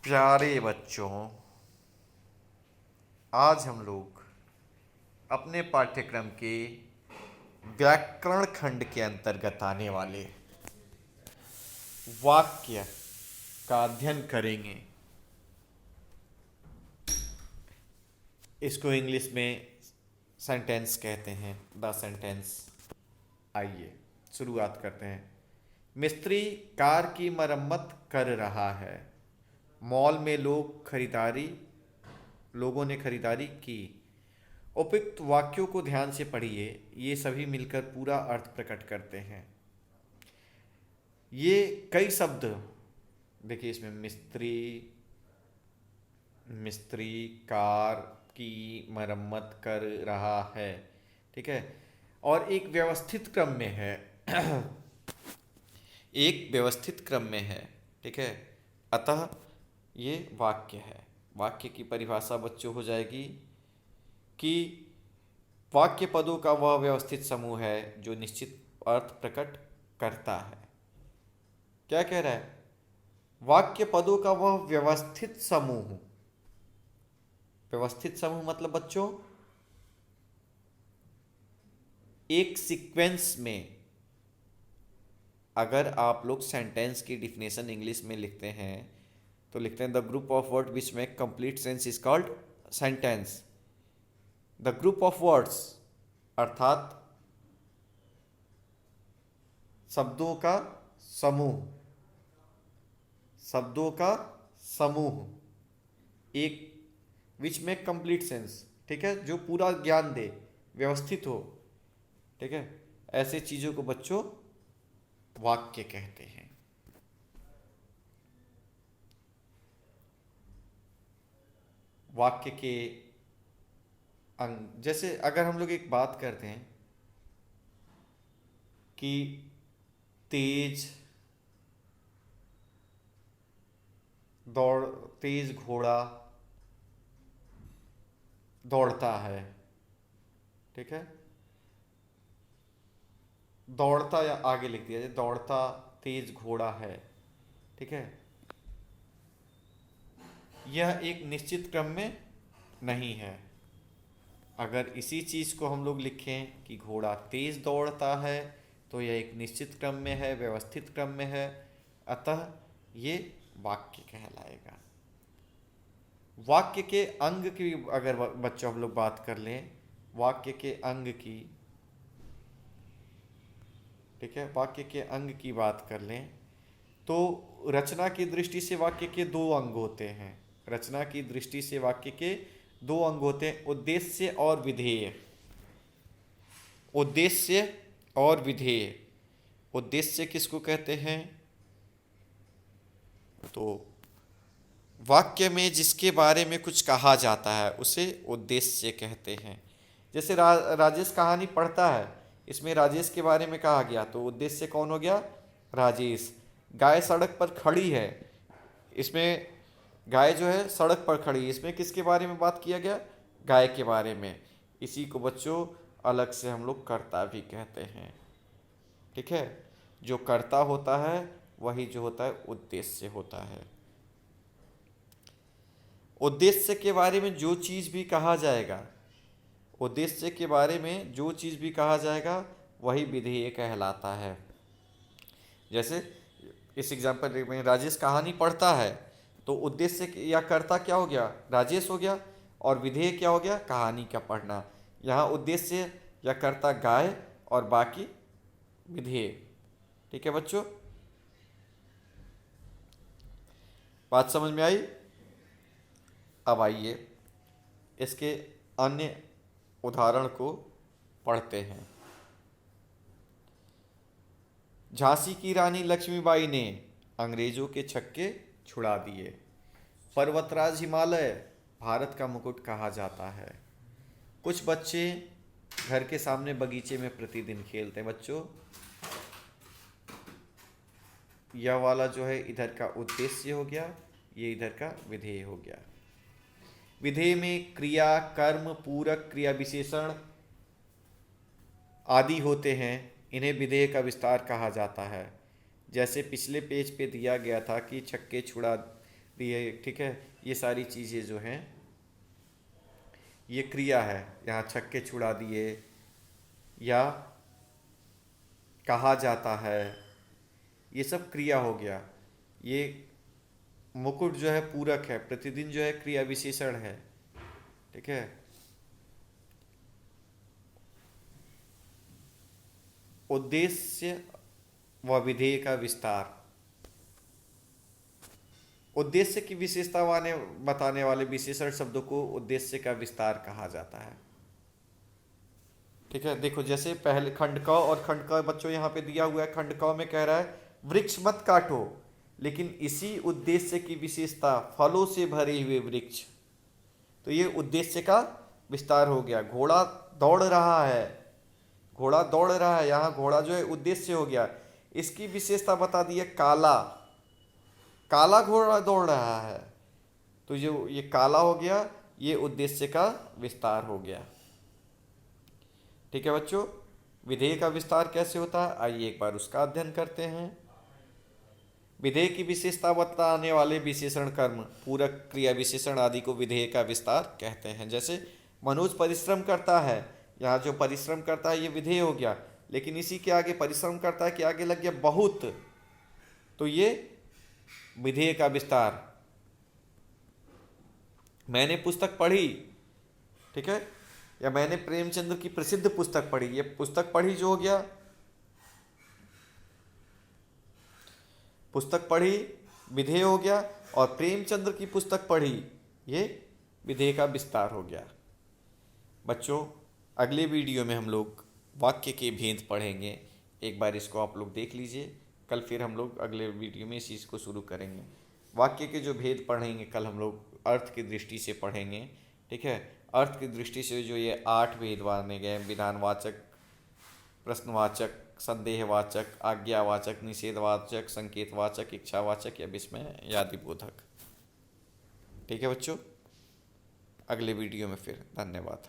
प्यारे बच्चों, आज हम लोग अपने पाठ्यक्रम के व्याकरण खंड के अंतर्गत आने वाले वाक्य का अध्ययन करेंगे। इसको इंग्लिश में सेंटेंस कहते हैं, द सेंटेंस। आइए शुरुआत करते हैं। मिस्त्री कार की मरम्मत कर रहा है। मॉल में लोगों ने खरीदारी की। उपयुक्त वाक्यों को ध्यान से पढ़िए, ये सभी मिलकर पूरा अर्थ प्रकट करते हैं। ये कई शब्द देखिए, इसमें मिस्त्री कार की मरम्मत कर रहा है, ठीक है, और एक व्यवस्थित क्रम में है। एक व्यवस्थित क्रम में है, ठीक है। अतः ये वाक्य है। वाक्य की परिभाषा बच्चों हो जाएगी कि वाक्य पदों का वह व्यवस्थित समूह है जो निश्चित अर्थ प्रकट करता है। क्या कह रहा है? वाक्य पदों का वह व्यवस्थित समूह। व्यवस्थित समूह मतलब बच्चों एक सीक्वेंस में। अगर आप लोग सेंटेंस की डिफिनेशन इंग्लिश में लिखते हैं तो लिखते हैं the group of word which make complete sense is called sentence. The group of words अर्थात शब्दों का समूह, शब्दों का समूह एक विच मेक कंप्लीट सेंस, ठीक है, जो पूरा ज्ञान दे, व्यवस्थित हो, ठीक है। ऐसे चीजों को बच्चों वाक्य कहते हैं। वाक्य के अंग, जैसे अगर हम लोग एक बात करते हैं कि तेज घोड़ा दौड़ता है, ठीक है। दौड़ता या आगे लिख दिया जाए दौड़ता तेज घोड़ा है, ठीक है। यह एक निश्चित क्रम में नहीं है। अगर इसी चीज को हम लोग लिखें कि घोड़ा तेज दौड़ता है तो यह एक निश्चित क्रम में है, व्यवस्थित क्रम में है, अतः ये वाक्य कहलाएगा। वाक्य के अंग की अगर बच्चों हम लोग बात कर लें, वाक्य के अंग की, ठीक है, वाक्य के अंग की बात कर लें तो रचना की दृष्टि से वाक्य के दो अंग होते हैं। रचना की दृष्टि से वाक्य के दो अंग होते हैं, उद्देश्य और विधेय। उद्देश्य और विधेय। उद्देश्य किसको कहते हैं? तो वाक्य में जिसके बारे में कुछ कहा जाता है उसे उद्देश्य कहते हैं। जैसे राजेश कहानी पढ़ता है, इसमें राजेश के बारे में कहा गया तो उद्देश्य कौन हो गया? राजेश। गाय सड़क पर खड़ी है, इसमें गाय जो है सड़क पर खड़ी, इसमें किसके बारे में बात किया गया? गाय के बारे में। इसी को बच्चों अलग से हम लोग कर्ता भी कहते हैं, ठीक है। जो कर्ता होता है वही जो होता है उद्देश्य होता है। उद्देश्य के बारे में जो चीज भी कहा जाएगा, उद्देश्य के बारे में जो चीज भी कहा जाएगा वही विधेय कहलाता है। जैसे इस एग्जाम्पल में राजेश कहानी पढ़ता है तो उद्देश्य या कर्ता क्या हो गया? राजेश हो गया, और विधेय क्या हो गया? कहानी का पढ़ना। यहाँ उद्देश्य या कर्ता गाय और बाकी विधेय, ठीक है बच्चों। बात समझ में आई? अब आइए इसके अन्य उदाहरण को पढ़ते हैं। झांसी की रानी लक्ष्मीबाई ने अंग्रेजों के छक्के छुड़ा दिए। पर्वतराज हिमालय भारत का मुकुट कहा जाता है। कुछ बच्चे घर के सामने बगीचे में प्रतिदिन खेलते हैं। बच्चों यह वाला जो है इधर का उद्देश्य हो गया, ये इधर का विधेय हो गया। विधेय में क्रिया, कर्म, पूरक, क्रिया विशेषण आदि होते हैं। इन्हें विधेय का विस्तार कहा जाता है। जैसे पिछले पेज पे दिया गया था कि छक्के छुड़ा प्रिय, ठीक है। ये सारी चीज़ें जो हैं ये क्रिया है। यहाँ छक्के छुड़ा दिए या कहा जाता है, ये सब क्रिया हो गया। ये मुकुट जो है पूरक है, प्रतिदिन जो है क्रिया विशेषण है, ठीक है। उद्देश्य व विधेय का विस्तार। उद्देश्य की विशेषता बताने वाले विशेषण शब्दों को उद्देश्य का विस्तार कहा जाता है, ठीक है। देखो जैसे पहले खंड क और खंड क बच्चों यहाँ पे दिया हुआ है। खंड क में कह रहा है वृक्ष मत काटो, लेकिन इसी उद्देश्य की विशेषता फलों से भरे हुए वृक्ष। तो ये उद्देश्य का विस्तार हो गया। घोड़ा दौड़ रहा है, घोड़ा दौड़ रहा है, यहाँ घोड़ा जो है उद्देश्य हो गया। इसकी विशेषता बता दी है काला, काला घोड़ा दौड़ रहा है, तो जो ये काला हो गया, ये उद्देश्य का विस्तार हो गया, ठीक है बच्चों। विधेय का विस्तार कैसे होता है, आइए एक बार उसका अध्ययन करते हैं। विधेय की विशेषता बताने वाले विशेषण कर्म, पूरक, क्रिया विशेषण आदि को विधेय का विस्तार कहते हैं। जैसे मनोज परिश्रम करता है, यहाँ जो परिश्रम करता है ये विधेय हो गया, लेकिन इसी के आगे परिश्रम करता है के आगे लग गया बहुत, तो ये विधेय का विस्तार। मैंने पुस्तक पढ़ी, ठीक है, या मैंने प्रेमचंद्र की प्रसिद्ध पुस्तक पढ़ी, ये पुस्तक पढ़ी जो हो गया, पुस्तक पढ़ी विधेय हो गया, और प्रेमचंद्र की पुस्तक पढ़ी ये विधेय का विस्तार हो गया। बच्चों अगले वीडियो में हम लोग वाक्य के भेद पढ़ेंगे, एक बार इसको आप लोग देख लीजिए। कल फिर हम लोग अगले वीडियो में इस चीज़ को शुरू करेंगे। वाक्य के जो भेद पढ़ेंगे कल हम लोग अर्थ की दृष्टि से पढ़ेंगे, ठीक है। अर्थ की दृष्टि से जो ये 8 भेद माने गए, विधानवाचक, प्रश्नवाचक, संदेहवाचक, आज्ञावाचक, निषेधवाचक, संकेतवाचक, इच्छावाचक या विस्मय यादिबोधक, ठीक है बच्चों। अगले वीडियो में फिर, धन्यवाद।